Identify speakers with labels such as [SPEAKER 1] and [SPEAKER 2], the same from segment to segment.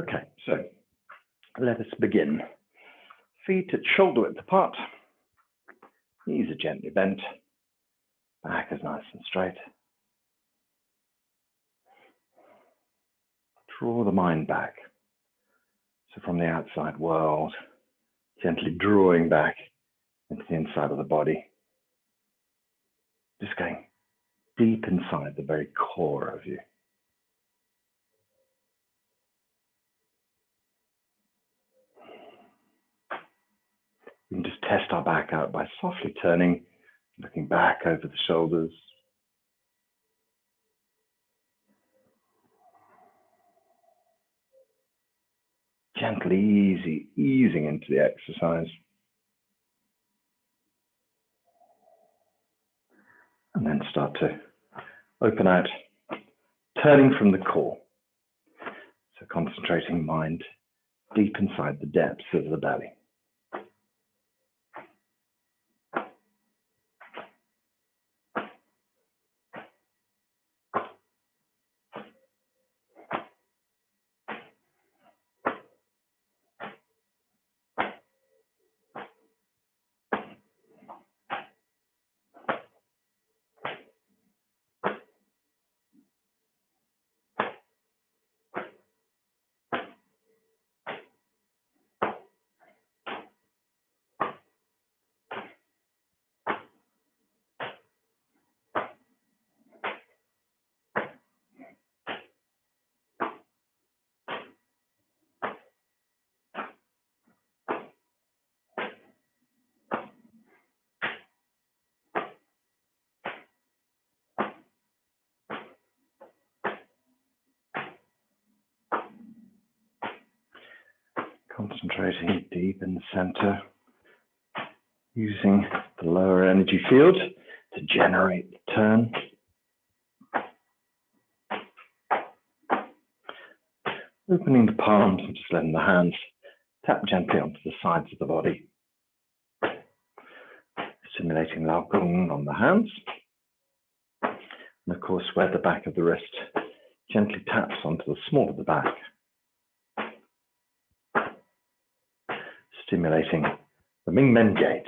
[SPEAKER 1] Okay, so let us begin. Feet at shoulder width apart. Knees are gently bent. Back is nice and straight. Draw the mind back. So from the outside world, gently drawing back into the inside of the body. Just going deep inside the very core of you. We can just test our back out by softly turning, looking back over the shoulders. Gently easing into the exercise. And then start to open out, turning from the core. So concentrating mind deep inside the depths of the belly. Concentrating deep in the center, using the lower energy field to generate the turn. Opening the palms and just letting the hands tap gently onto the sides of the body. Simulating Lao Gong on the hands. And of course, where the back of the wrist gently taps onto the small of the back. Stimulating the Ming Men gate.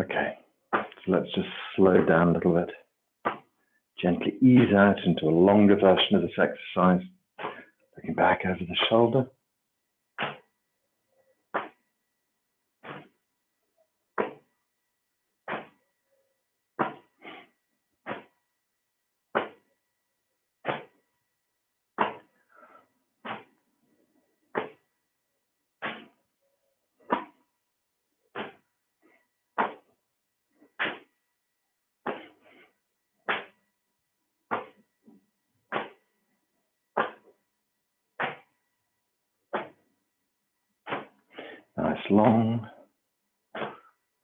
[SPEAKER 1] Okay, so let's just slow down a little bit. Gently ease out into a longer version of this exercise. Looking back over the shoulder. Nice long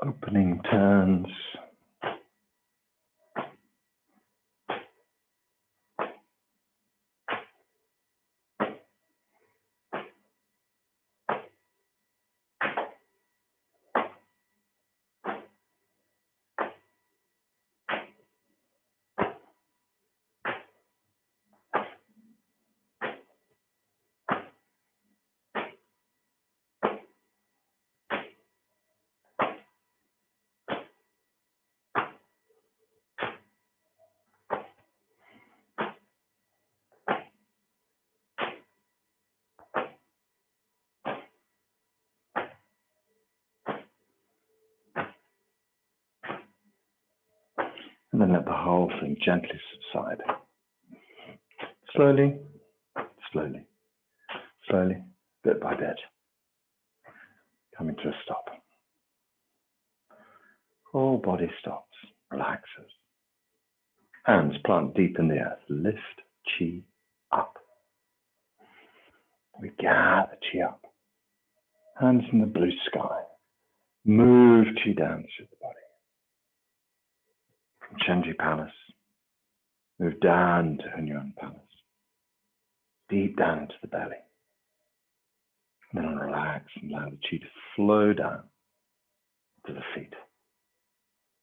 [SPEAKER 1] opening turns. And then let the whole thing gently subside. Slowly, slowly, slowly, bit by bit, coming to a stop. Whole body stops, relaxes. Hands plant deep in the earth. Lift chi up. We gather chi up. Hands in the blue sky. Move chi down through the body. From Chenji Palace, move down to Hunyuan Palace. Deep down into the belly. And then relax and allow the chi to flow down to the feet.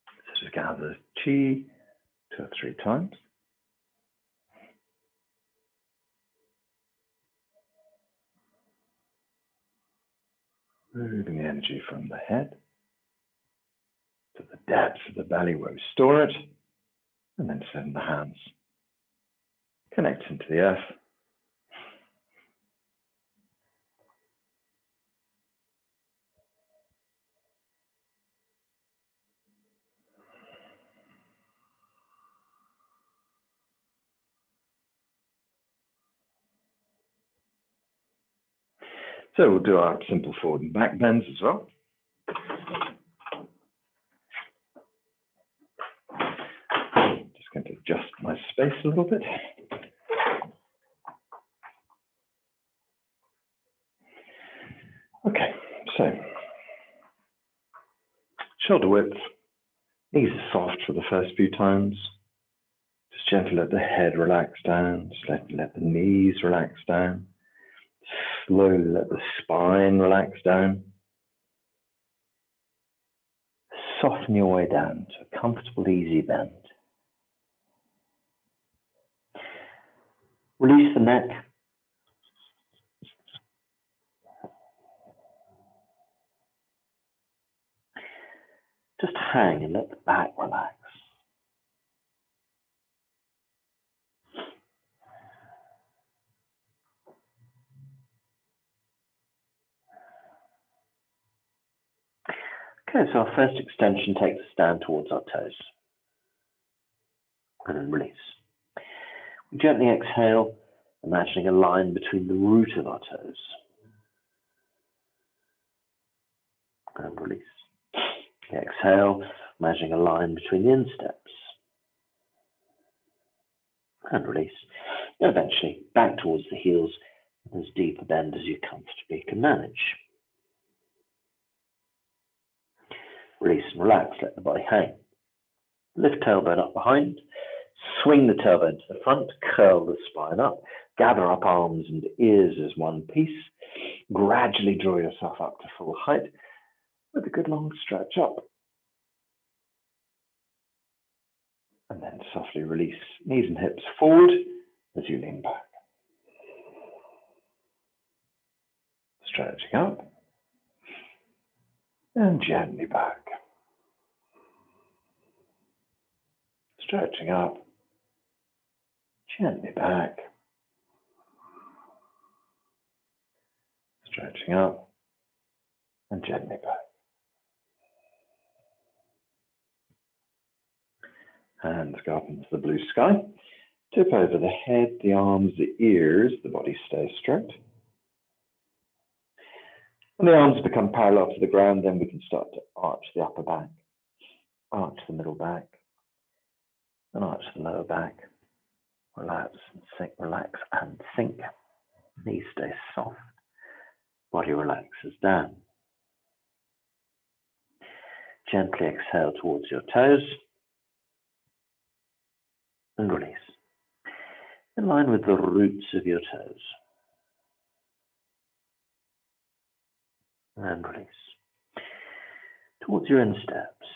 [SPEAKER 1] So just gather chi 2 or 3 times. Moving the energy from the head to the depths of the belly where we store it, and then send the hands. Connect into the earth. So we'll do our simple forward and back bends as well. Just going to adjust my space a little bit. Okay, so shoulder width, knees are soft for the first few times. Just gently let the head relax down, just let the knees relax down. Slowly let the spine relax down. Soften your way down to a comfortable, easy bend. Release the neck. Just hang and let the back relax. Okay, so our first extension takes us down towards our toes. And then release. We gently exhale, imagining a line between the root of our toes. And release. Exhale, imagining a line between the insteps. And release. And eventually back towards the heels, as deep a bend as you comfortably can manage. Release and relax, let the body hang. Lift tailbone up behind, swing the tailbone to the front, curl the spine up, gather up arms and ears as one piece, gradually draw yourself up to full height with a good long stretch up. And then softly release knees and hips forward as you lean back. Stretching up and gently back. Stretching up, gently back. Stretching up and gently back. Hands go up into the blue sky. Tip over the head, the arms, the ears, the body stays straight. When the arms become parallel to the ground, then we can start to arch the upper back, arch the middle back, and arch the lower back. Relax and sink, relax and sink. Knees stay soft, body relaxes down. Gently exhale towards your toes and release. In line with the roots of your toes. And release. Towards your insteps.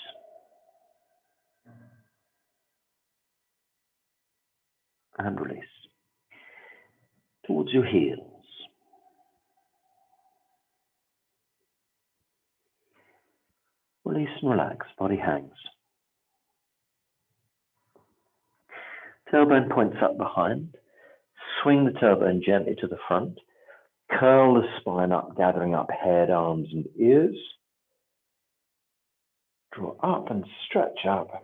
[SPEAKER 1] And release. Towards your heels. Release and relax, body hangs. Tailbone points up behind. Swing the tailbone gently to the front. Curl the spine up, gathering up head, arms, and ears. Draw up and stretch up.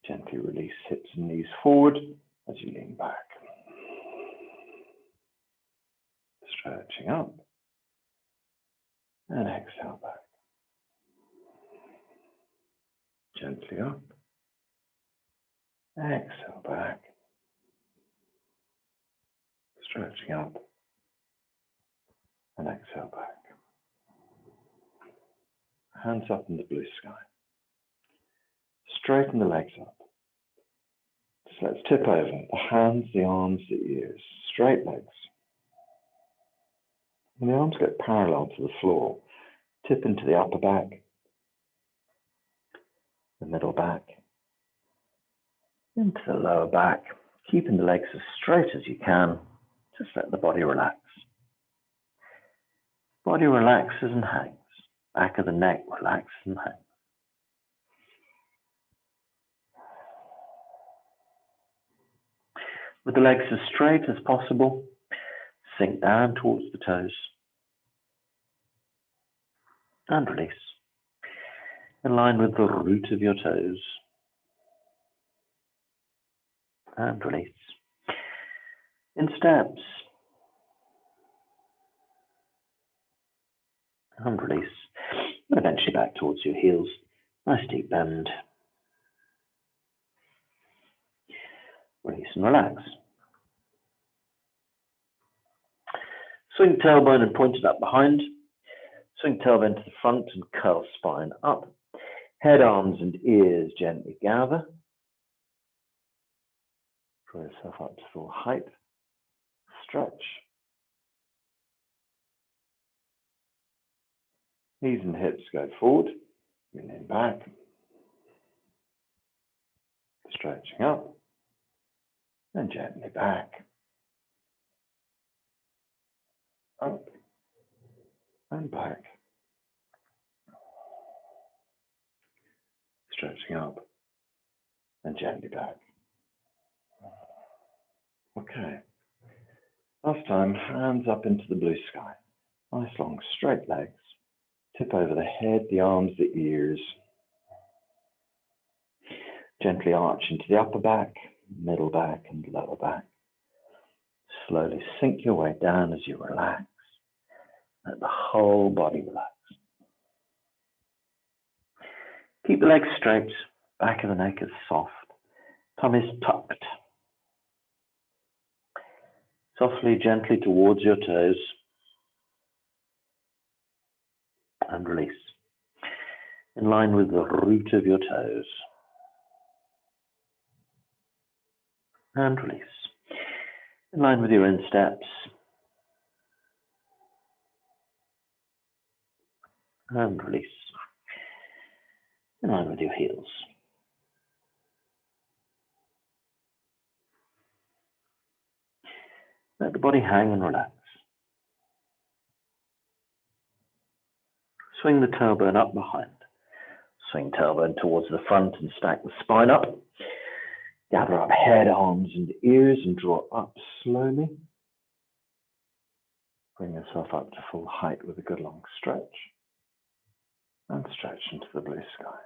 [SPEAKER 1] Gently release hips and knees forward as you lean back. Stretching up and exhale back. Gently up, exhale back. Stretching up and exhale back. Hands up in the blue sky. Straighten the legs up. So let's tip over. The hands, the arms, the ears. Straight legs. When the arms get parallel to the floor, tip into the upper back, the middle back, into the lower back. Keeping the legs as straight as you can. Just let the body relax. Body relaxes and hangs. Back of the neck relaxes and hangs. With the legs as straight as possible, sink down towards the toes and release. In line with the root of your toes and release. In steps and release. And eventually back towards your heels. Nice deep bend. Release and relax. Swing tailbone and point it up behind. Swing tailbone to the front and curl spine up. Head, arms and ears gently gather. Draw yourself up to full height. Stretch. Knees and hips go forward. Lean back. Stretching up. And gently back. Up. And back. Stretching up. And gently back. Okay. Last time, hands up into the blue sky. Nice long straight legs. Tip over the head, the arms, the ears. Gently arch into the upper back, middle back and lower back. Slowly sink your way down as you relax. Let the whole body relax. Keep the legs straight. Back of the neck is soft. Tummy is tucked. Softly, gently towards your toes. And release. In line with the root of your toes. And release. In line with your insteps. And release. In line with your heels. Let the body hang and relax. Swing the tailbone up behind. Swing tailbone towards the front and stack the spine up. Gather up head, arms and ears and draw up slowly. Bring yourself up to full height with a good long stretch. And stretch into the blue sky.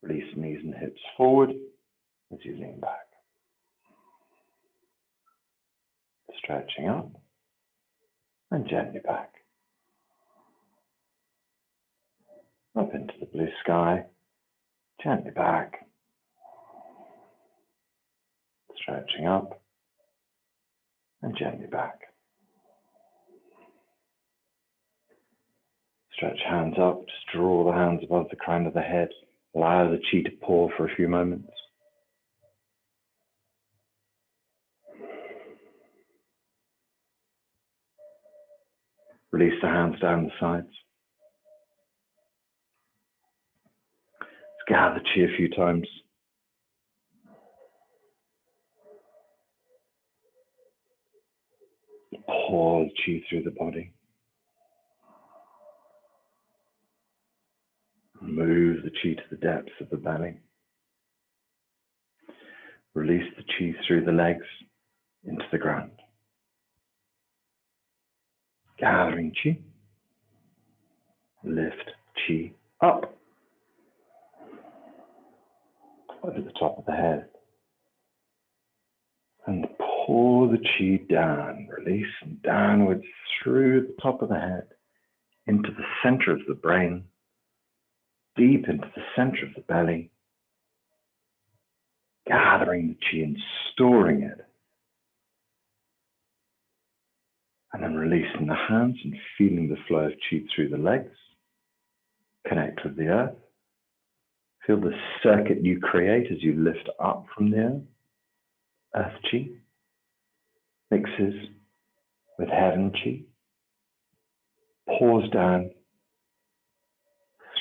[SPEAKER 1] Release knees and hips forward as you lean back. Stretching up and gently back. Up into the blue sky, gently back. Stretching up and gently back. Stretch hands up, just draw the hands above the crown of the head. Allow the chi to pour for a few moments. Release the hands down the sides. Let's gather chi a few times. Pour the chi through the body. Move the chi to the depths of the belly. Release the chi through the legs into the ground. Gathering chi. Lift chi up. over the top of the head. And pour the chi down, releasing downwards through the top of the head, into the center of the brain, deep into the center of the belly, gathering the chi and storing it. And then releasing the hands and feeling the flow of chi through the legs. Connect with the earth. Feel the circuit you create as you lift up from the earth. Earth chi mixes with heaven chi. Pours down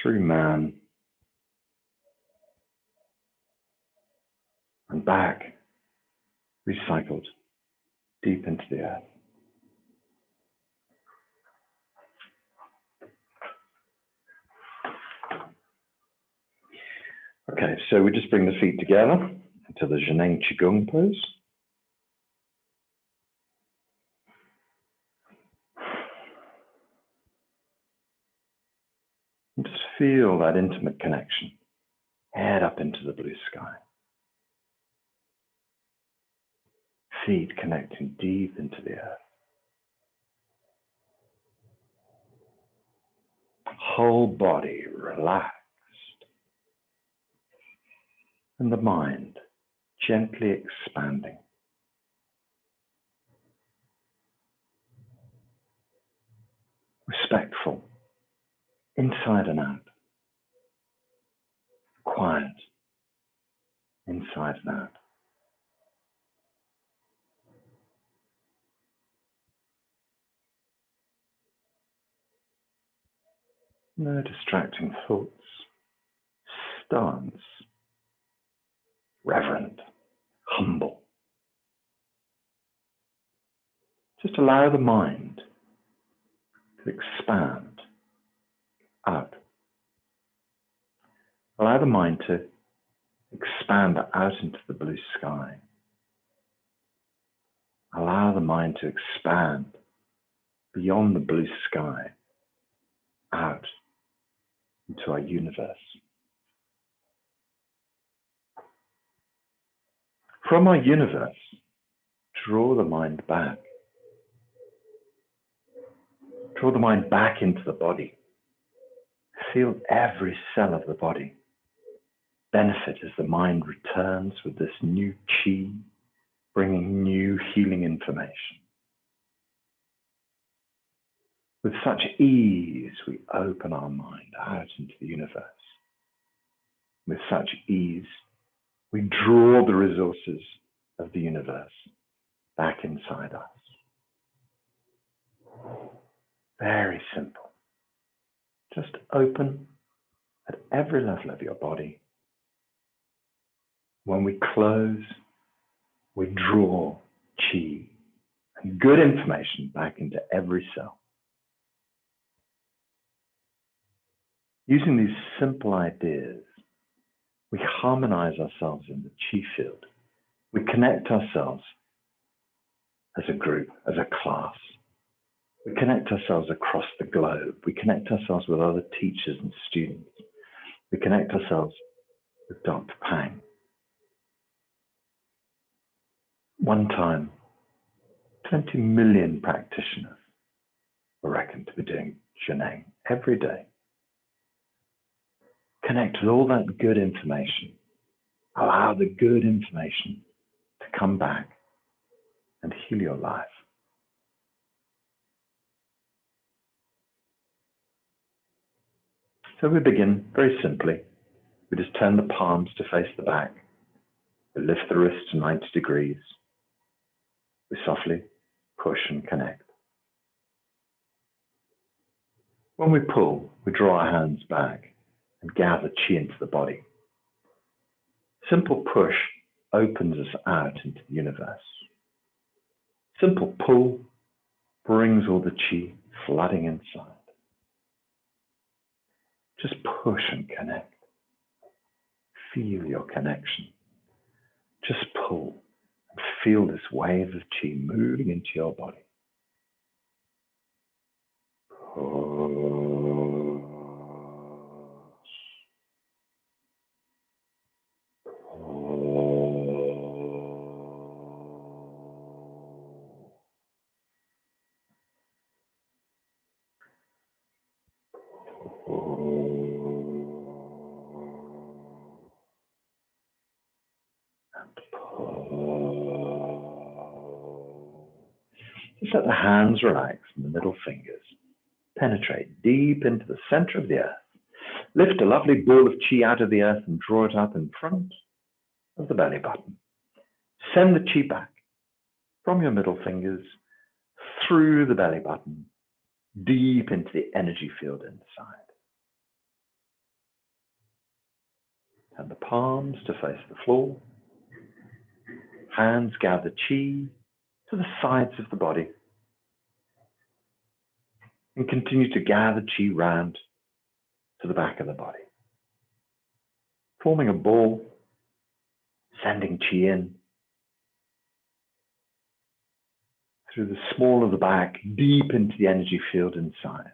[SPEAKER 1] through man and back, recycled deep into the earth. Okay, so we just bring the feet together into the Zheneng Qigong pose. And just feel that intimate connection. Head up into the blue sky. Feet connecting deep into the earth. Whole body relaxed. And the mind gently expanding. Respectful, inside and out. Quiet, inside and out. No distracting thoughts. Stance, reverent, humble. Just allow the mind to expand out. Allow the mind to expand out into the blue sky. Allow the mind to expand beyond the blue sky out into our universe. From our universe, draw the mind back. Draw the mind back into the body. Feel every cell of the body benefit as the mind returns with this new chi, bringing new healing information. With such ease, we open our mind out into the universe. With such ease, we draw the resources of the universe back inside us. Very simple. Just open at every level of your body. When we close, we draw chi and good information back into every cell. Using these simple ideas, we harmonize ourselves in the chi field. We connect ourselves as a group, as a class. We connect ourselves across the globe. We connect ourselves with other teachers and students. We connect ourselves with Dr. Pang. One time, 20 million practitioners were reckoned to be doing Zheneng every day. Connect with all that good information. Allow the good information to come back and heal your life. So we begin very simply. We just turn the palms to face the back. We lift the wrists to 90 degrees. We softly push and connect. When we pull, we draw our hands back and gather chi into the body. Simple push opens us out into the universe. Simple pull brings all the chi flooding inside. Just push and connect. Feel your connection. Just pull and feel this wave of chi moving into your body. Push. Pull. Just let the hands relax and the middle fingers penetrate deep into the center of the earth. Lift a lovely ball of chi out of the earth and draw it up in front of the belly button. Send the chi back from your middle fingers through the belly button, deep into the energy field inside. And the palms to face the floor. Hands gather chi to the sides of the body. And continue to gather chi round to the back of the body. Forming a ball, sending chi in through the small of the back, deep into the energy field inside.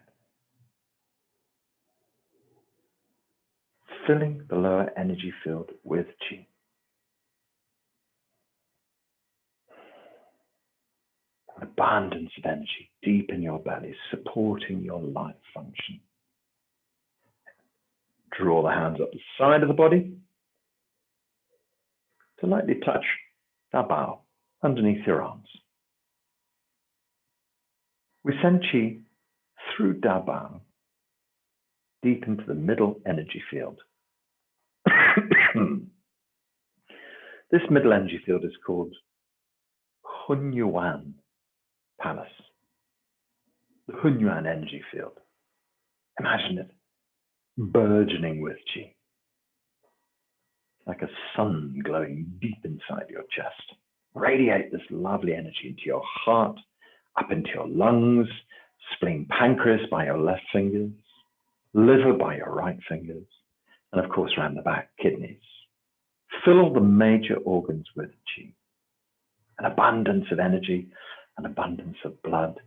[SPEAKER 1] Filling the lower energy field with chi. An abundance of energy deep in your belly, supporting your life function. Draw the hands up the side of the body to lightly touch Da Bao underneath your arms. We send chi through Da Bao deep into the middle energy field. This middle energy field is called Hunyuan Palace. The Hunyuan energy field. Imagine it burgeoning with chi, like a sun glowing deep inside your chest. Radiate this lovely energy into your heart, up into your lungs, spleen pancreas by your left fingers, liver by your right fingers, and of course around the back, kidneys. Fill the major organs with chi. An abundance of energy, an abundance of blood,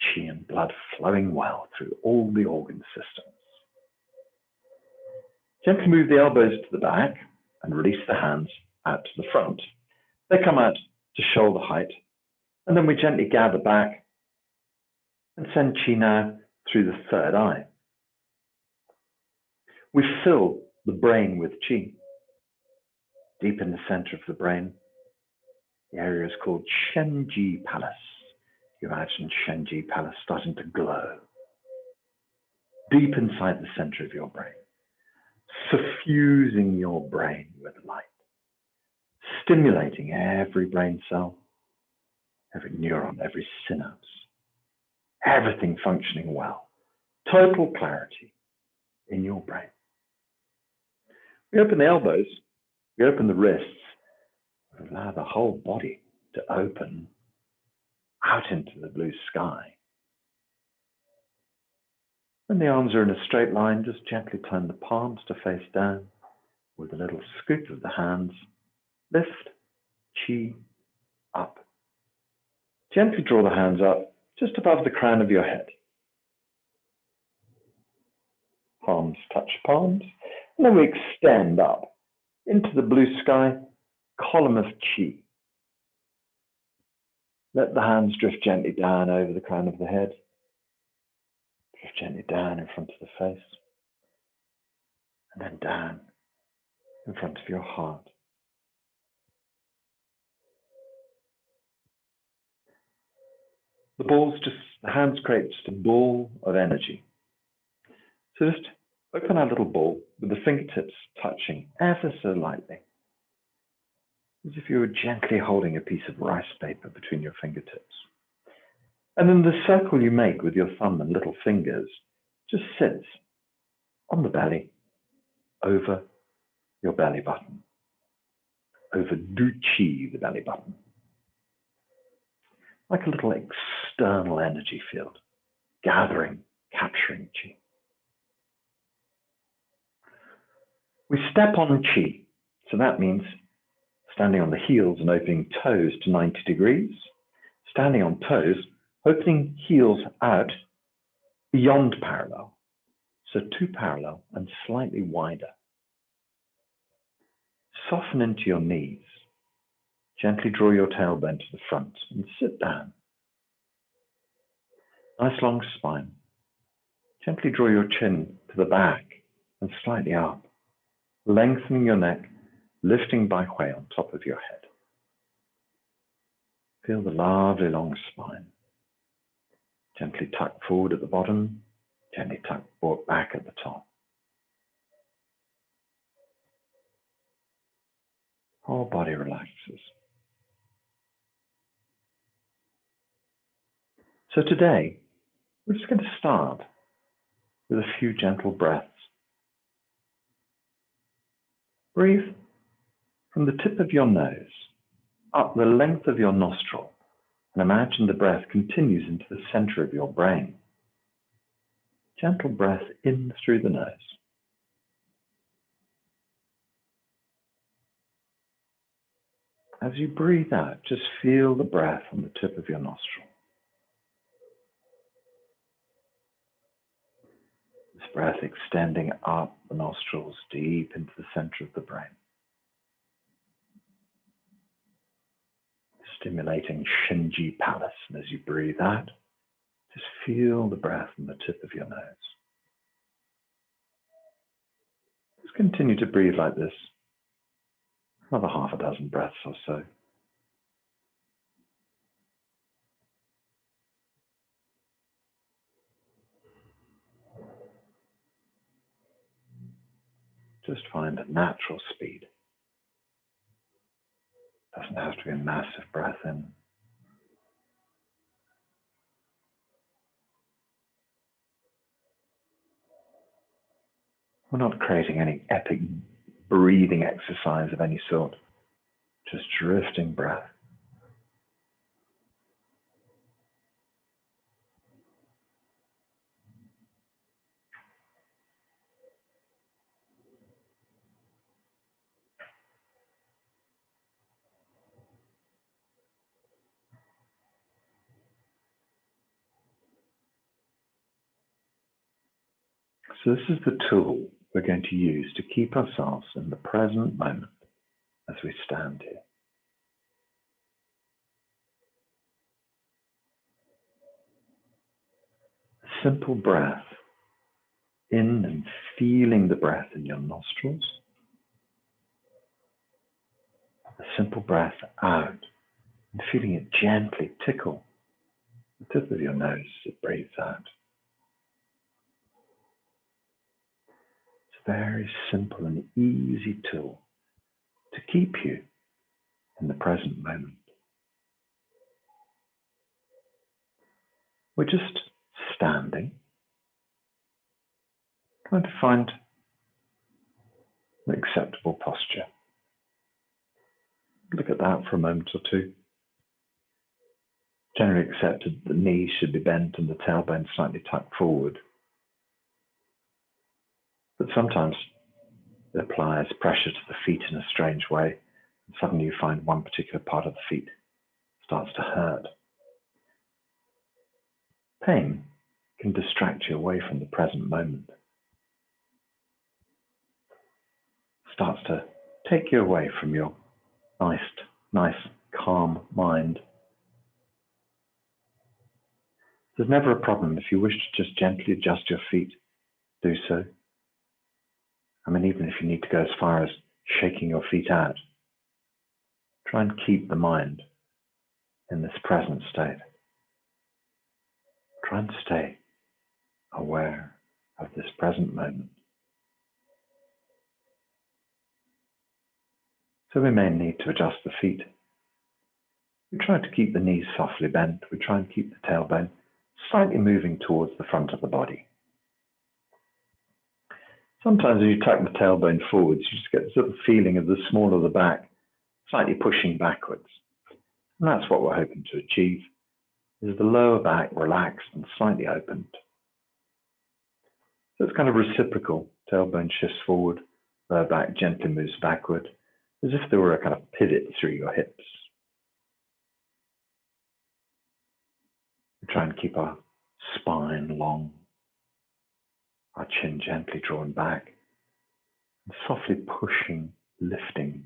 [SPEAKER 1] chi and blood flowing well through all the organ systems. Gently move the elbows to the back and release the hands out to the front. They come out to shoulder height, and then we gently gather back and send chi now through the third eye. We fill the brain with chi. Deep in the center of the brain, the area is called Shenji Palace. You imagine Shenji Palace starting to glow. Deep inside the center of your brain, suffusing your brain with light, stimulating every brain cell, every neuron, every synapse, everything functioning well. Total clarity in your brain. We open the elbows, we open the wrists, and allow the whole body to open out into the blue sky. When the arms are in a straight line, just gently turn the palms to face down with a little scoop of the hands. Lift chi up. Gently draw the hands up just above the crown of your head. Palms touch palms, and then we extend up into the blue sky column of chi. Let the hands drift gently down over the crown of the head. Drift gently down in front of the face. And then down in front of your heart. The hands create just a ball of energy. So just open our little ball with the fingertips touching ever so lightly. As if you were gently holding a piece of rice paper between your fingertips. And then the circle you make with your thumb and little fingers just sits on the belly, over your belly button, over Du Chi, the belly button. Like a little external energy field, gathering, capturing chi. We step on chi, so that means standing on the heels and opening toes to 90 degrees, standing on toes, opening heels out beyond parallel, so two parallel and slightly wider. Soften into your knees. Gently draw your tailbone to the front and sit down. Nice long spine. Gently draw your chin to the back and slightly up, lengthening your neck lifting Bai Hui on top of your head. Feel the lovely long spine. Gently tuck forward at the bottom, gently tuck back at the top. Whole body relaxes. So today, we're just going to start with a few gentle breaths. Breathe from the tip of your nose up the length of your nostril, and imagine the breath continues into the center of your brain. Gentle breath in through the nose. As you breathe out, just feel the breath on the tip of your nostril. This breath extending up the nostrils deep into the center of the brain. Stimulating Shinji Palace. And as you breathe out, just feel the breath on the tip of your nose. Just continue to breathe like this. Another half a dozen breaths or so. Just find a natural speed. Doesn't have to be a massive breath in. We're not creating any epic breathing exercise of any sort. Just drifting breath. So this is the tool we're going to use to keep ourselves in the present moment as we stand here. A simple breath in and feeling the breath in your nostrils. A simple breath out and feeling it gently tickle the tip of your nose as it breathes out. It's a very simple and easy tool to keep you in the present moment. We're just standing, trying to find an acceptable posture. Look at that for a moment or two. Generally accepted, the knees should be bent and the tailbone slightly tucked forward. But sometimes it applies pressure to the feet in a strange way, and suddenly you find one particular part of the feet starts to hurt. Pain can distract you away from the present moment. Starts to take you away from your nice, calm mind. There's never a problem if you wish to just gently adjust your feet, do so. I mean, even if you need to go as far as shaking your feet out, try and keep the mind in this present state. Try and stay aware of this present moment. So we may need to adjust the feet. We try to keep the knees softly bent. We try and keep the tailbone slightly moving towards the front of the body. Sometimes as you tuck the tailbone forwards, you just get the sort of feeling of the small of the back slightly pushing backwards. And that's what we're hoping to achieve, is the lower back relaxed and slightly opened. So it's kind of reciprocal. Tailbone shifts forward, lower back gently moves backward, as if there were a kind of pivot through your hips. We try and keep our spine long, our chin gently drawn back, and softly pushing, lifting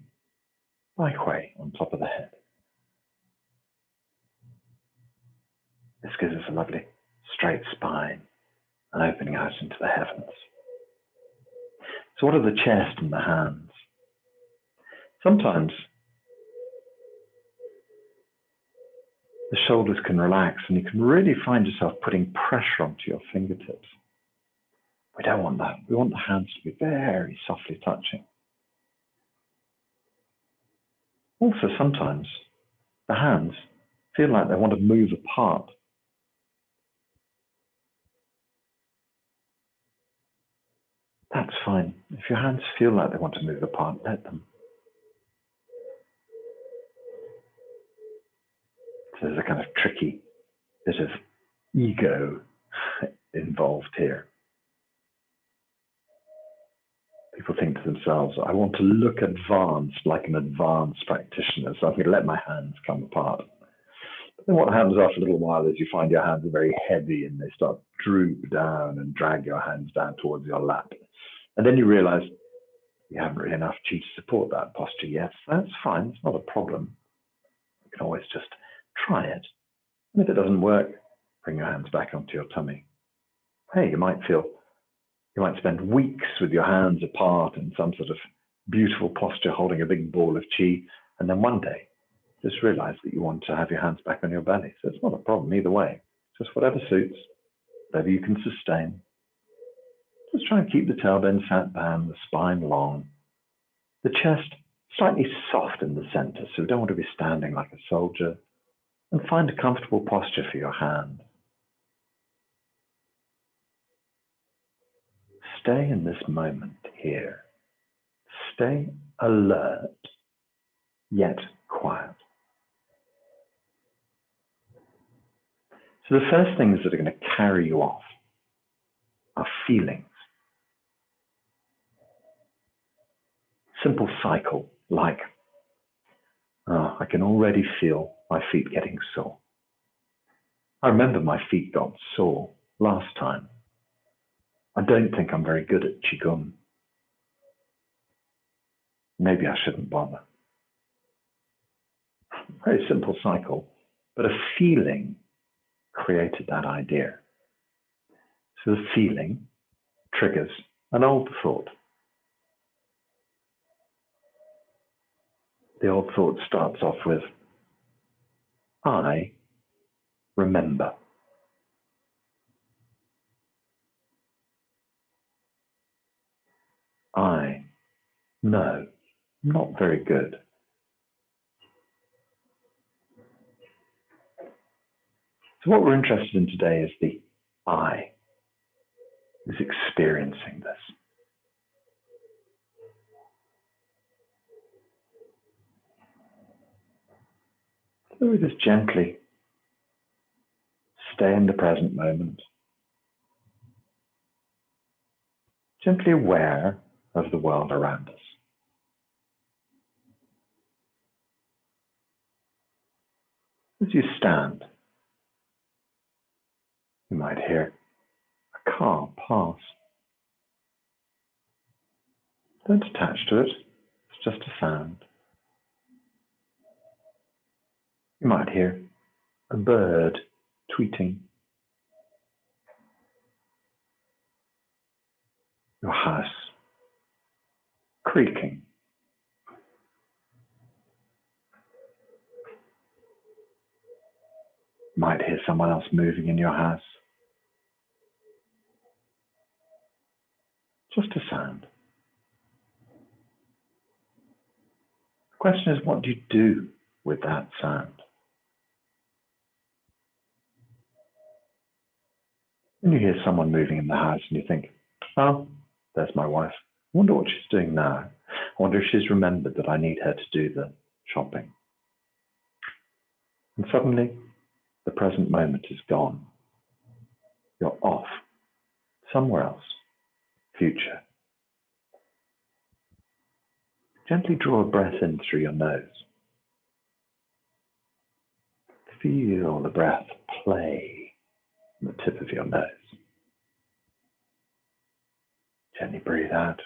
[SPEAKER 1] Bai Hui on top of the head. This gives us a lovely straight spine and opening out into the heavens. So what are the chest and the hands? Sometimes the shoulders can relax and you can really find yourself putting pressure onto your fingertips. We don't want that. We want the hands to be very softly touching. Also, sometimes the hands feel like they want to move apart. That's fine. If your hands feel like they want to move apart, let them. So there's a kind of tricky bit of ego involved here. People think to themselves, I want to look advanced, like an advanced practitioner, so I'm going to let my hands come apart. But then what happens after a little while is you find your hands are very heavy and they start to droop down and drag your hands down towards your lap. And then you realize you haven't really enough chi to support that posture yet. So that's fine, it's not a problem. You can always just try it. And if it doesn't work, bring your hands back onto your tummy. Hey, you might spend weeks with your hands apart in some sort of beautiful posture, holding a big ball of chi, and then one day just realize that you want to have your hands back on your belly. So it's not a problem either way. Just whatever suits, whatever you can sustain. Just try and keep the tailbone sat down, the spine long, the chest slightly soft in the center, so we don't want to be standing like a soldier, and find a comfortable posture for your hand. Stay in this moment here. Stay alert, yet quiet. So the first things that are going to carry you off are feelings. Simple cycle like, oh, I can already feel my feet getting sore. I remember my feet got sore last time. I don't think I'm very good at Qigong. Maybe I shouldn't bother. Very simple cycle, but a feeling created that idea. So the feeling triggers an old thought. The old thought starts off with, I remember. I know. I'm not very good. So what we're interested in today is the I is experiencing this. So we just gently stay in the present moment, gently aware of the world around us. As you stand, you might hear a car pass. Don't attach to it, it's just a sound. You might hear a bird tweeting. Your house creaking. You might hear someone else moving in your house. Just a sound. The question is, what do you do with that sound? When you hear someone moving in the house and you think, oh, there's my wife. I wonder what she's doing now. I wonder if she's remembered that I need her to do the shopping. And suddenly, the present moment is gone. You're off, somewhere else, future. Gently draw a breath in through your nose. Feel the breath play on the tip of your nose. Gently breathe out.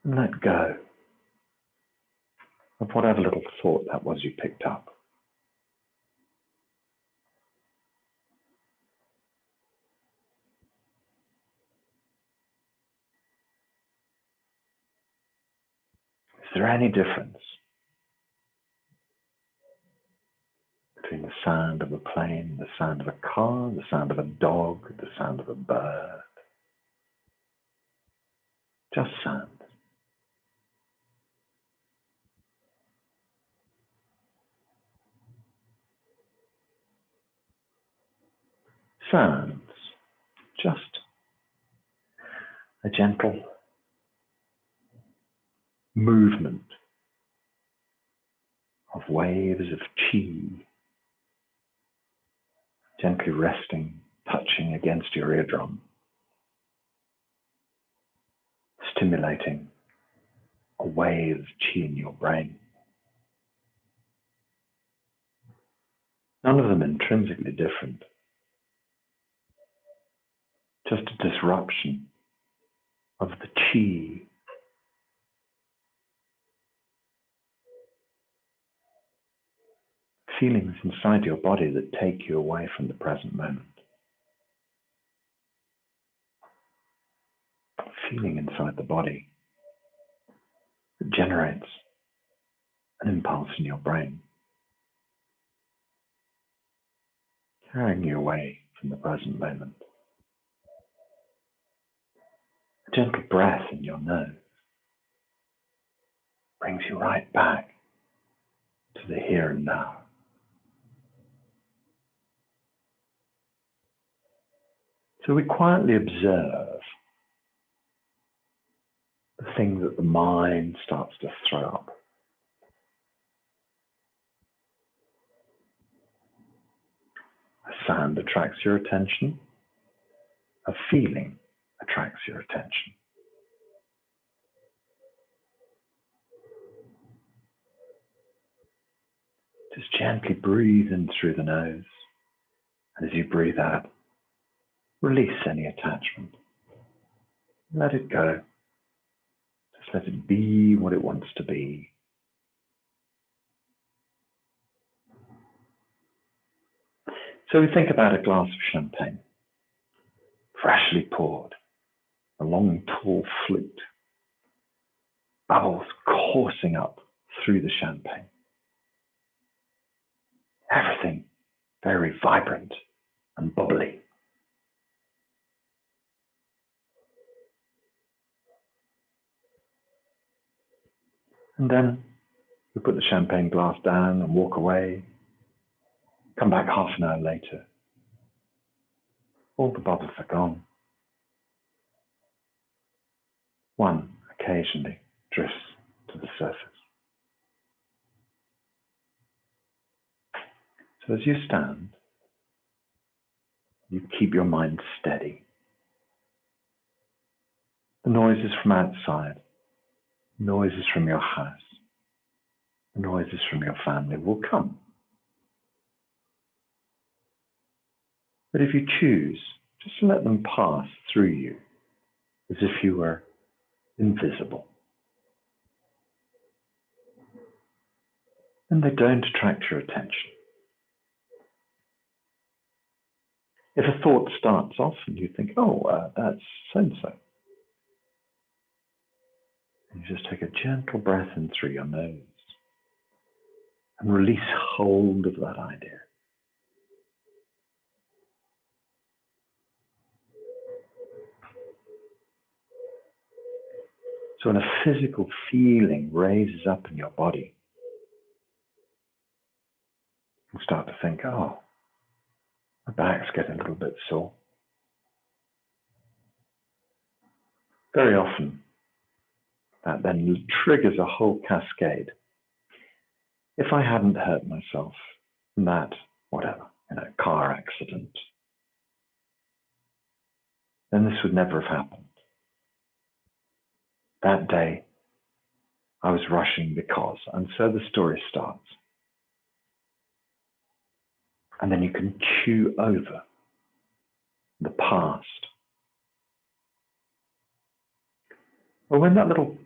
[SPEAKER 1] And let go of whatever little thought that was you picked up. there any difference between the sound of a plane, the sound of a car, the sound of a dog, the sound of a bird? Just sound. Sounds. Just a gentle movement of waves of chi, gently resting, touching against your eardrum, stimulating a wave of chi in your brain. None of them intrinsically different, just a disruption of the chi, feelings inside your body that take you away from the present moment. Feeling inside the body that generates an impulse in your brain, carrying you away from the present moment. A gentle breath in your nose brings you right back to the here and now. So we quietly observe the things that the mind starts to throw up. A sound attracts your attention. A feeling attracts your attention. Just gently breathe in through the nose. And as you breathe out, release any attachment. Let it go. Just let it be what it wants to be. So we think about a glass of champagne, freshly poured, a long, tall flute, bubbles coursing up through the champagne. Everything very vibrant and bubbly. And then we put the champagne glass down and walk away. Come back half an hour later. All the bubbles are gone. One occasionally drifts to the surface. So as you stand, you keep your mind steady. The noises from outside, noises from your house, the noises from your family will come. But if you choose, just to let them pass through you as if you were invisible. And they don't attract your attention. If a thought starts off and you think, that's so-and-so, you just take a gentle breath in through your nose and release hold of that idea. So when a physical feeling raises up in your body, you start to think, my back's getting a little bit sore. Very often, that then triggers a whole cascade. If I hadn't hurt myself in that, car accident, then this would never have happened. That day, I was rushing because, and so the story starts. And then you can chew over the past. Well, when that little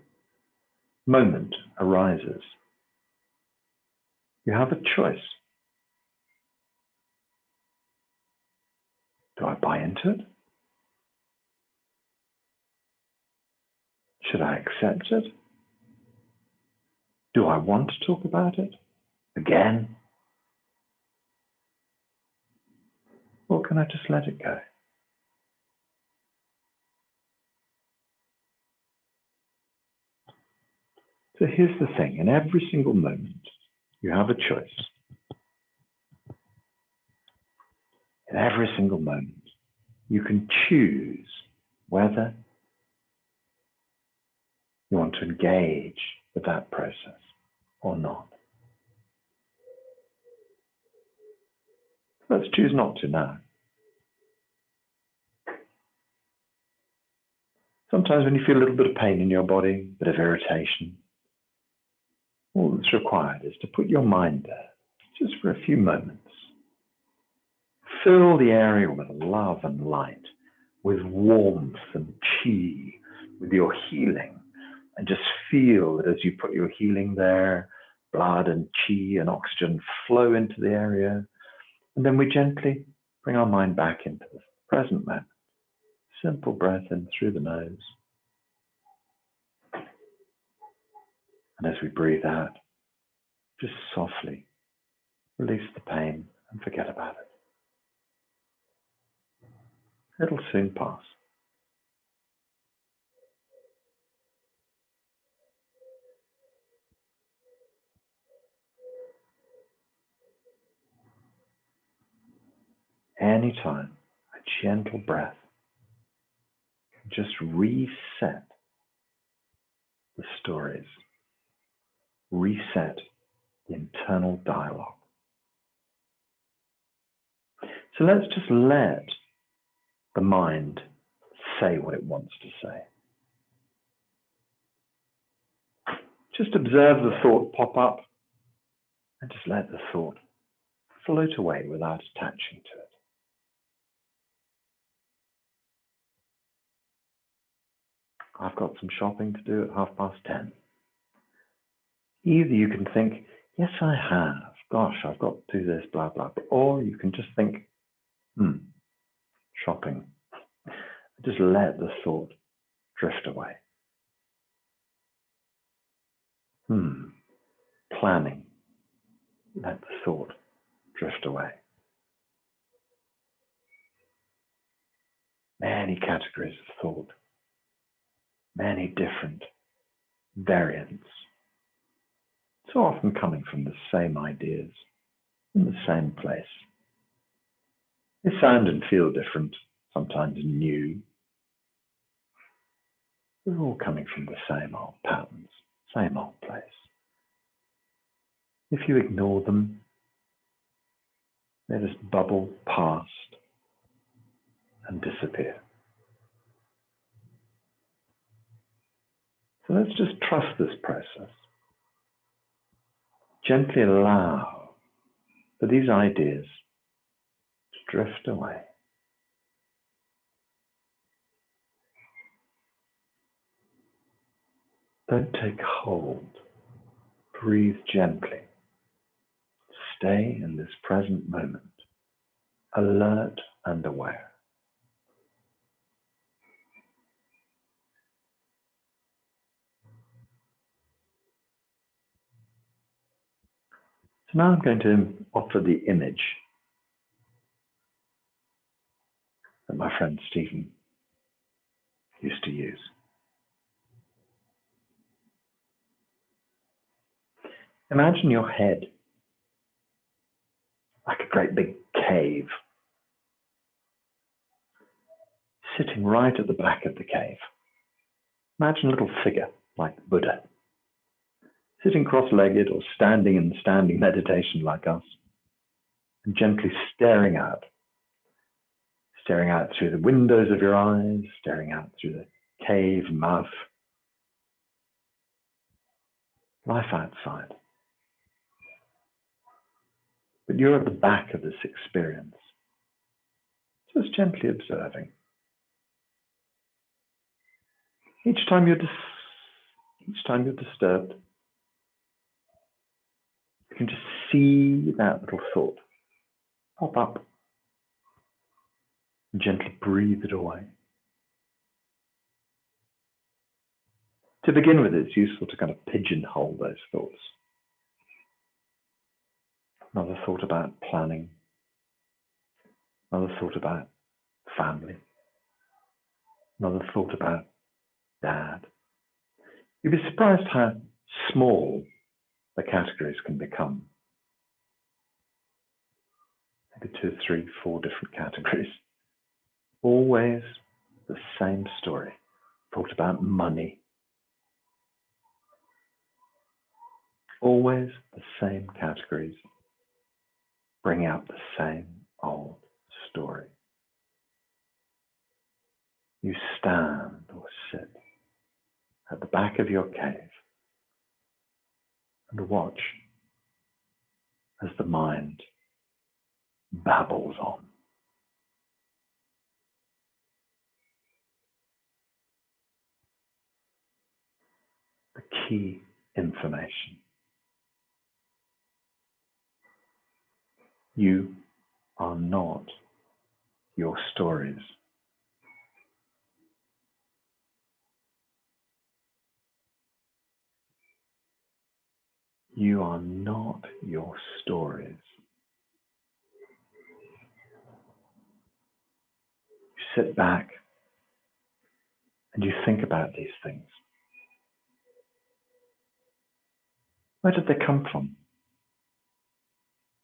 [SPEAKER 1] moment arises, you have a choice. Do I buy into it? Should I accept it? Do I want to talk about it again? Or can I just let it go? So here's the thing, in every single moment, you have a choice. In every single moment, you can choose whether you want to engage with that process or not. Let's choose not to now. Sometimes when you feel a little bit of pain in your body, a bit of irritation, all that's required is to put your mind there, just for a few moments. Fill the area with love and light, with warmth and chi, with your healing. And just feel that as you put your healing there, blood and chi and oxygen flow into the area. And then we gently bring our mind back into the present moment. Simple breath in through the nose. And as we breathe out, just softly release the pain and forget about it. It'll soon pass. Anytime, a gentle breath can just reset the stories, reset the internal dialogue. So let's just let the mind say what it wants to say. Just observe the thought pop up and just let the thought float away without attaching to it. I've got some shopping to do at 10:30. Either you can think, yes, I have. Gosh, I've got to do this, blah, blah, blah. Or you can just think, shopping. Just let the thought drift away. Planning. Let the thought drift away. Many categories of thought. Many different variants. So often coming from the same ideas, in the same place. They sound and feel different, sometimes new. They're all coming from the same old patterns, same old place. If you ignore them, they just bubble past and disappear. So let's just trust this process. Gently allow for these ideas to drift away. Don't take hold. Breathe gently. Stay in this present moment, alert and aware. So now I'm going to offer the image that my friend Stephen used to use. Imagine your head like a great big cave, sitting right at the back of the cave. Imagine a little figure like Buddha, sitting cross-legged or standing in standing meditation like us, and gently staring out through the windows of your eyes, staring out through the cave mouth. Life outside. But you're at the back of this experience, just gently observing. Each time you're disturbed, you can just see that little thought pop up and gently breathe it away. To begin with, it's useful to kind of pigeonhole those thoughts. Another thought about planning, another thought about family, another thought about dad. You'd be surprised how small the categories can become. Maybe 2, 3, 4 different categories. Always the same story. Thought about money. Always the same categories. Bring out the same old story. You stand or sit at the back of your cave and watch as the mind babbles on. The key information. You are not your stories. You are not your stories. You sit back and you think about these things. Where did they come from?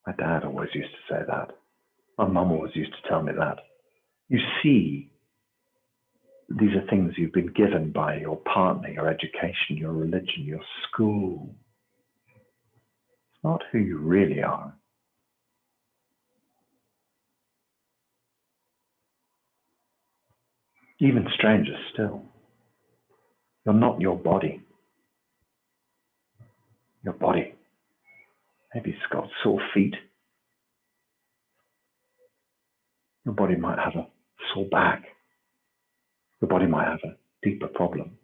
[SPEAKER 1] My dad always used to say that. My mum always used to tell me that. You see, these are things you've been given by your partner, your education, your religion, your school. It's not who you really are. Even stranger still, you're not your body. Your body, maybe it's got sore feet. Your body might have a sore back. Your body might have a deeper problem.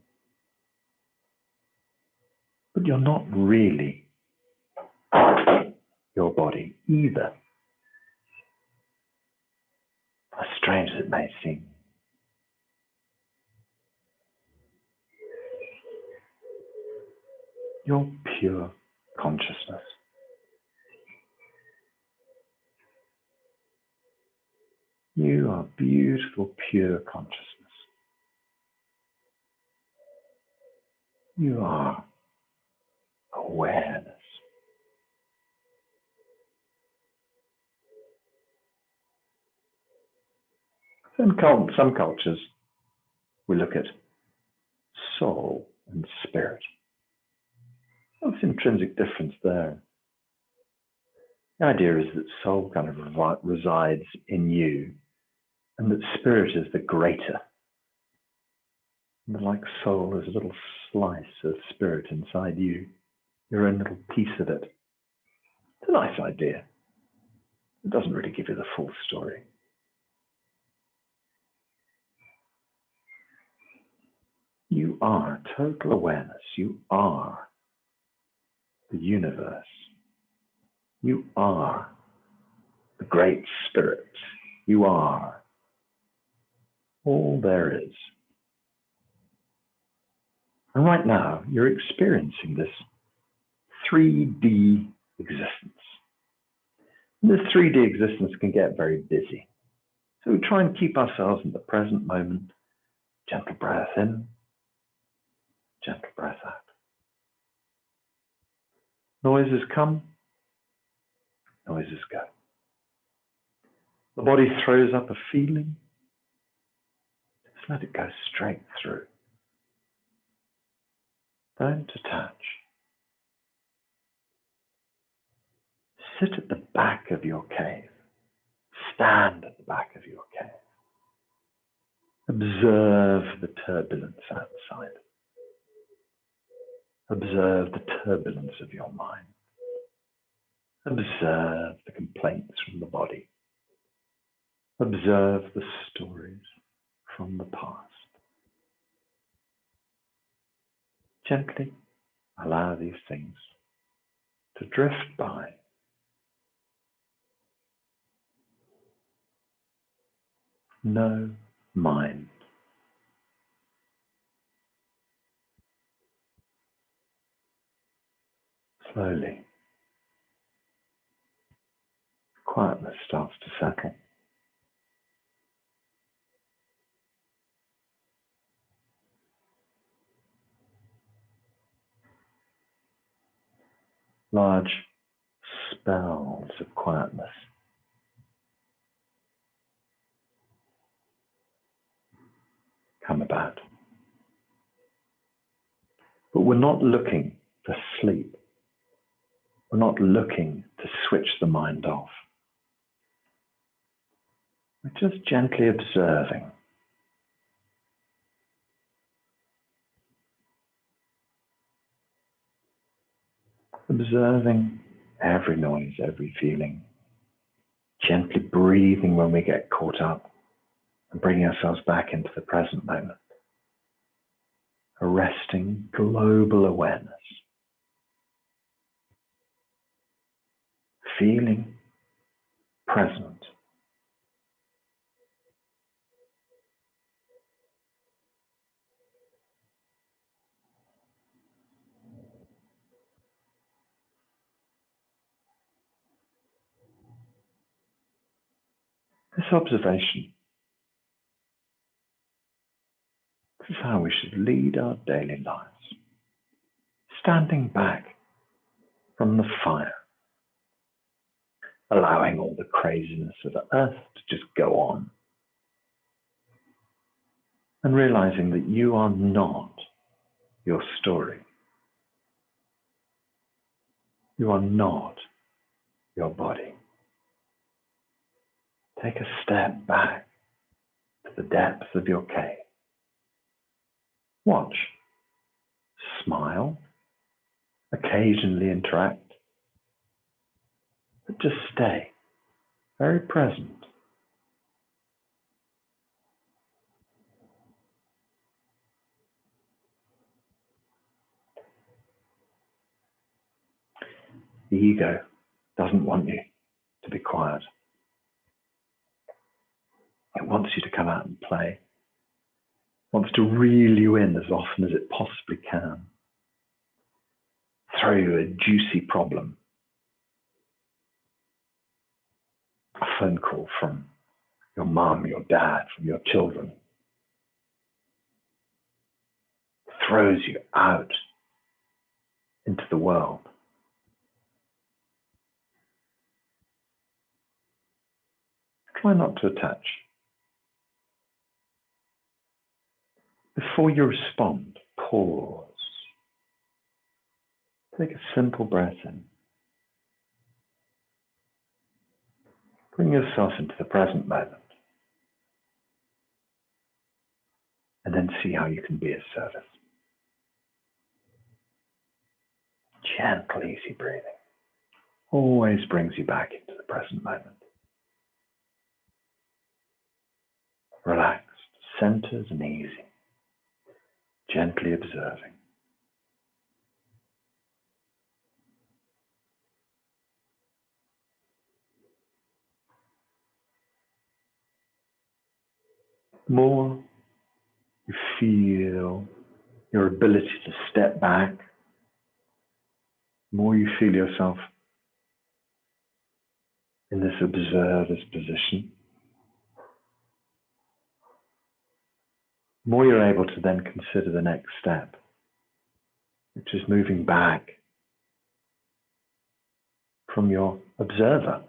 [SPEAKER 1] But you're not really your body either. As strange as it may seem. You're pure consciousness. You are beautiful, pure consciousness. You are awareness. In some cultures, we look at soul and spirit. What's the intrinsic difference there? The idea is that soul kind of resides in you, and that spirit is the greater. And like soul is a little slice of spirit inside you, your own little piece of it. It's a nice idea. It doesn't really give you the full story. You are total awareness. You are the universe. You are the great spirit. You are all there is. And right now, you're experiencing this 3D existence. And this 3D existence can get very busy. So we try and keep ourselves in the present moment. Gentle breath in, gentle breath out. Noises come, noises go. The body throws up a feeling. Just let it go straight through. Don't attach. Sit at the back of your cave. Stand at the back of your cave. Observe the turbulence outside. Observe the turbulence of your mind. Observe the complaints from the body. Observe the stories from the past. Gently allow these things to drift by. No mind. Slowly, quietness starts to settle. Large spells of quietness come about. But we're not looking for sleep. We're not looking to switch the mind off. We're just gently observing. Observing every noise, every feeling. Gently breathing when we get caught up and bringing ourselves back into the present moment. Arresting global awareness. Feeling present. This observation, this is how we should lead our daily lives. Standing back from the fire, allowing all the craziness of the earth to just go on, and realizing that you are not your story. You are not your body. Take a step back to the depths of your cave. Watch. Smile. Occasionally interact. But just stay very present. The ego doesn't want you to be quiet. It wants you to come out and play. It wants to reel you in as often as it possibly can. Throw you a juicy problem. A phone call from your mum, your dad, from your children. Throws you out into the world. Try not to attach. Before you respond, pause. Take a simple breath in. Bring yourself into the present moment. And then see how you can be of service. Gentle, easy breathing always brings you back into the present moment. Relaxed, centered and easy. Gently observing. The more you feel your ability to step back, the more you feel yourself in this observer's position, the more you're able to then consider the next step, which is moving back from your observer,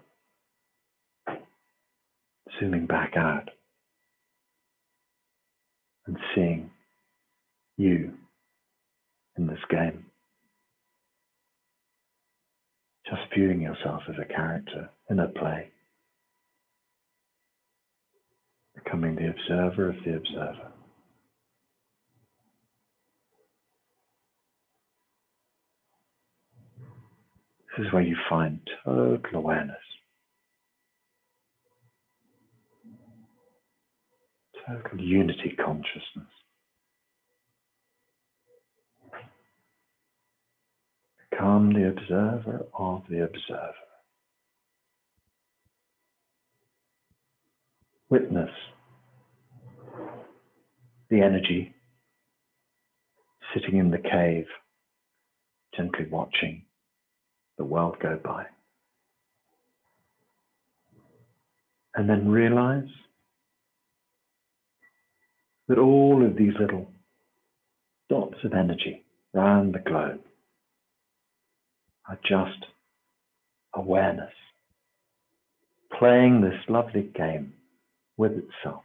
[SPEAKER 1] zooming back out and seeing you in this game. Just viewing yourself as a character in a play, becoming the observer of the observer. This is where you find total awareness, total unity consciousness. Become the observer of the observer. Witness the energy sitting in the cave, gently watching the world go by. And then realize that all of these little dots of energy around the globe are just awareness, playing this lovely game with itself.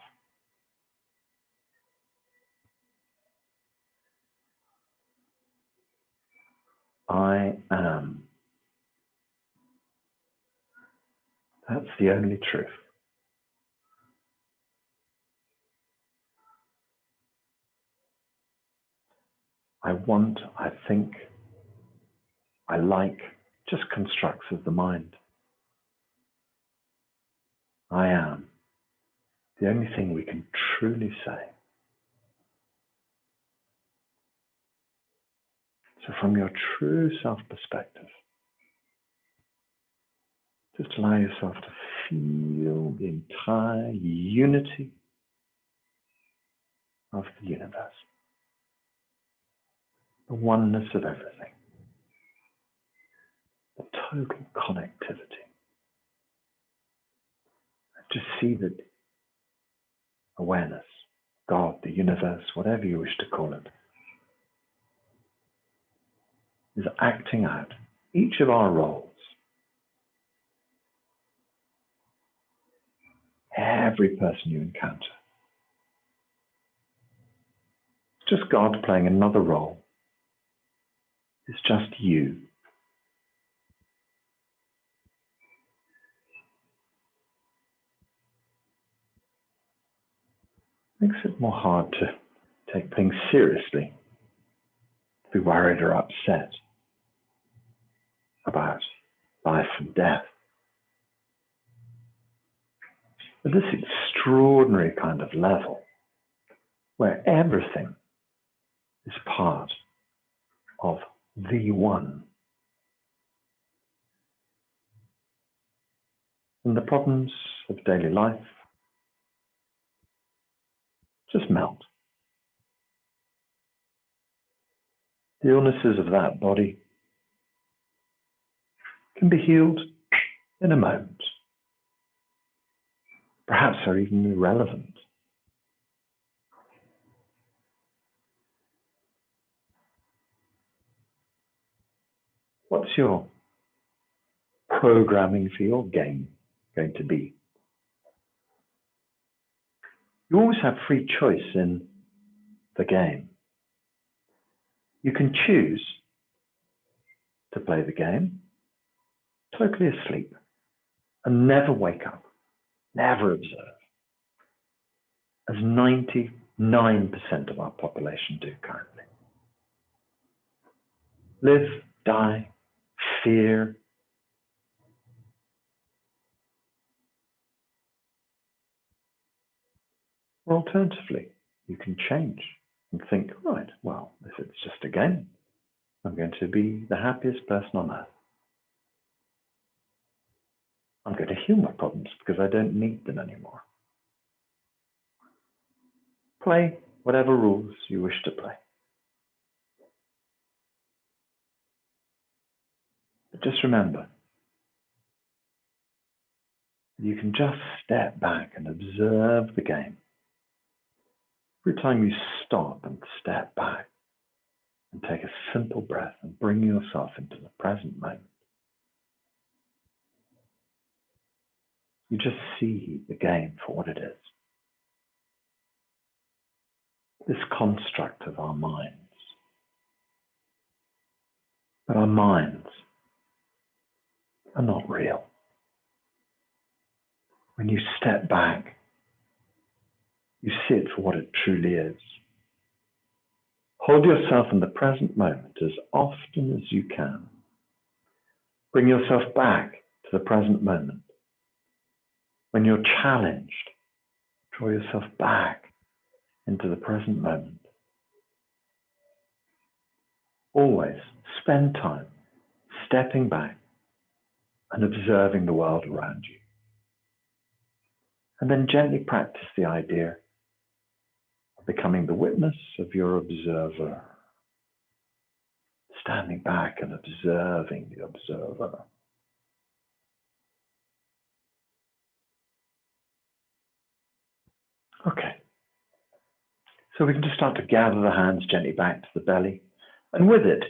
[SPEAKER 1] I am. That's the only truth. I want, I think, I like, just constructs of the mind. I am. The only thing we can truly say. So from your true self perspective, just allow yourself to feel the entire unity of the universe, the oneness of everything, the total connectivity. Just see that awareness, God, the universe, whatever you wish to call it, is acting out each of our roles. Every person you encounter. It's just God playing another role. It's just you. Makes it more hard to take things seriously, to be worried or upset about life and death. But this extraordinary kind of level where everything is part of the one. And the problems of daily life just melt. The illnesses of that body can be healed in a moment. Perhaps are even irrelevant. What's your programming for your game going to be? You always have free choice in the game. You can choose to play the game totally asleep and never wake up, never observe, as 99% of our population do currently. Live, die, fear. Or alternatively, you can change and think, right, well, if it's just a game, I'm going to be the happiest person on earth. I'm going to heal my problems because I don't need them anymore. Play whatever rules you wish to play. But just remember, you can just step back and observe the game. Every time you stop and step back and take a simple breath and bring yourself into the present moment, you just see the game for what it is. This construct of our minds. But our minds are not real. When you step back, you see it for what it truly is. Hold yourself in the present moment as often as you can. Bring yourself back to the present moment. When you're challenged, draw yourself back into the present moment. Always spend time stepping back and observing the world around you. And then gently practice the idea of becoming the witness of your observer. standing back and observing the observer. Okay, so we can just start to gather the hands gently back to the belly, and with it,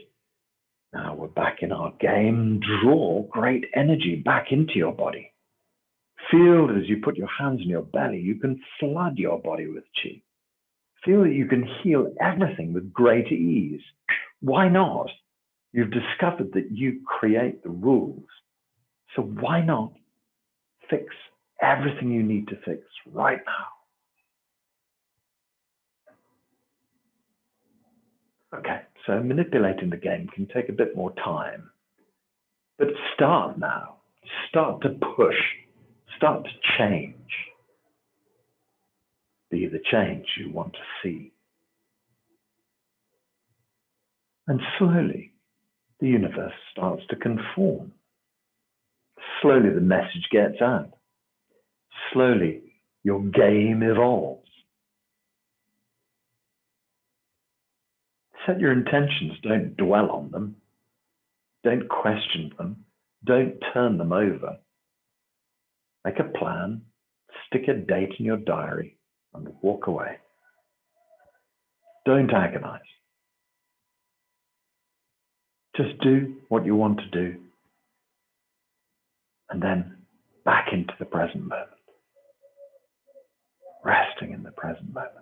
[SPEAKER 1] now we're back in our game. Draw great energy back into your body. Feel that as you put your hands in your belly, you can flood your body with chi. Feel that you can heal everything with great ease. Why not? You've discovered that you create the rules. So why not fix everything you need to fix right now? Okay, so manipulating the game can take a bit more time. But start now. Start to push. Start to change. Be the change you want to see. And slowly, the universe starts to conform. Slowly, the message gets out. Slowly, your game evolves. Set your intentions. Don't dwell on them. Don't question them. Don't turn them over. Make a plan. Stick a date in your diary and walk away. Don't agonize. Just do what you want to do, and then back into the present moment. Resting in the present moment.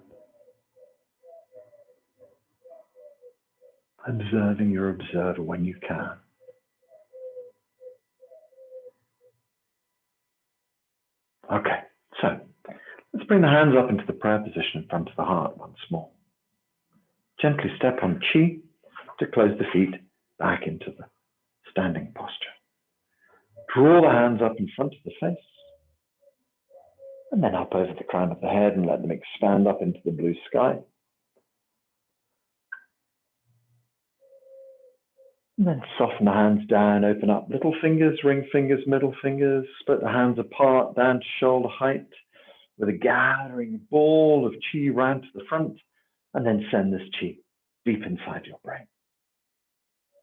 [SPEAKER 1] Observing your observer when you can. Okay, so let's bring the hands up into the prayer position in front of the heart once more. Gently step on chi to close the feet back into the standing posture. Draw the hands up in front of the face, and then up over the crown of the head and let them expand up into the blue sky. And then soften the hands down, open up little fingers, ring fingers, middle fingers, split the hands apart down to shoulder height with a gathering ball of chi round to the front, and then send this chi deep inside your brain.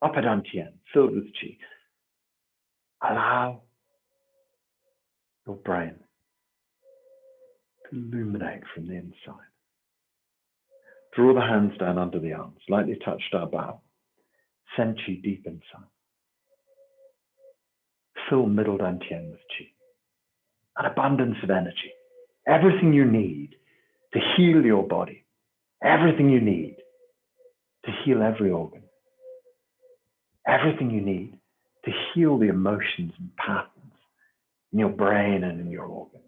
[SPEAKER 1] Upper dantian, filled with chi. Allow your brain to illuminate from the inside. Draw the hands down under the arms, lightly touch our bow. Send chi deep inside. Fill middle dantian with chi. An abundance of energy. Everything you need to heal your body. Everything you need to heal every organ. Everything you need to heal the emotions and patterns in your brain and in your organs.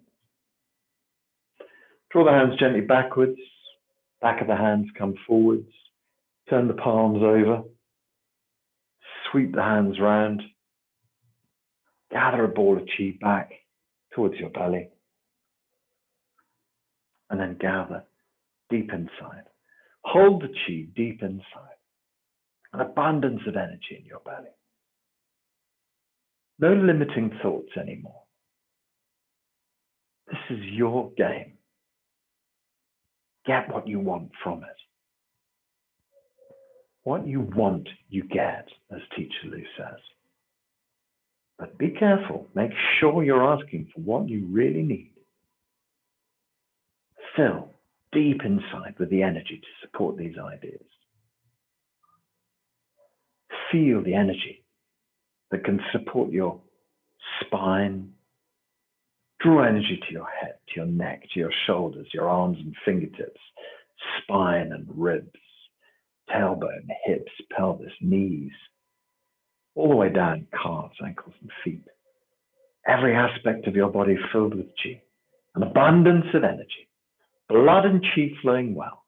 [SPEAKER 1] Draw the hands gently backwards. Back of the hands come forwards. Turn the palms over. Sweep the hands round. Gather a ball of chi back towards your belly. And then gather deep inside. Hold the chi deep inside. An abundance of energy in your belly. No limiting thoughts anymore. This is your game. Get what you want from it. What you want, you get, as Teacher Lou says. But be careful. Make sure you're asking for what you really need. Fill deep inside with the energy to support these ideas. Feel the energy that can support your spine. Draw energy to your head, to your neck, to your shoulders, your arms and fingertips, spine and ribs, tailbone, hips, pelvis, knees, all the way down calves, ankles and feet. Every aspect of your body filled with chi, an abundance of energy, blood and chi flowing well,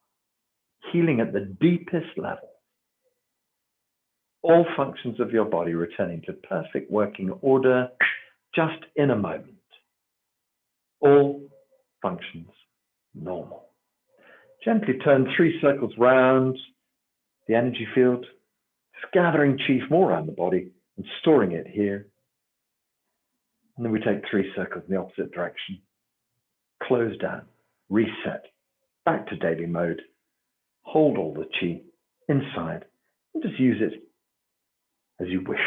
[SPEAKER 1] healing at the deepest level. All functions of your body returning to perfect working order just in a moment. All functions normal. Gently turn 3 circles round the energy field, just gathering chi from all around the body and storing it here. And then we take 3 circles in the opposite direction. Close down, reset, back to daily mode. Hold all the chi inside and just use it as you wish.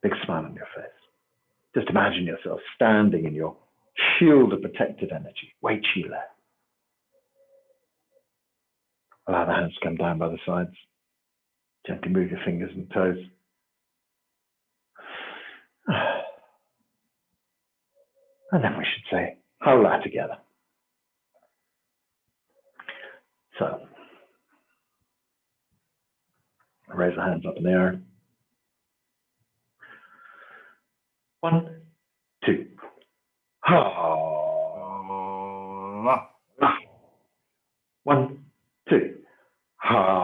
[SPEAKER 1] Big smile on your face. Just imagine yourself standing in your shield of protected energy, Wei Qi Le. Allow the hands to come down by the sides. Gently move your fingers and toes. And then we should say Hola together. So, raise the hands up in the air. 1, 2. Ha. 1, 2. Ha.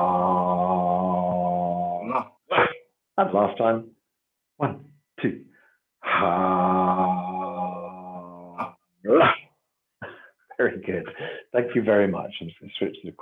[SPEAKER 1] And last time. 1, 2. Ha. Very good. Thank you very much. I'm just going to switch to the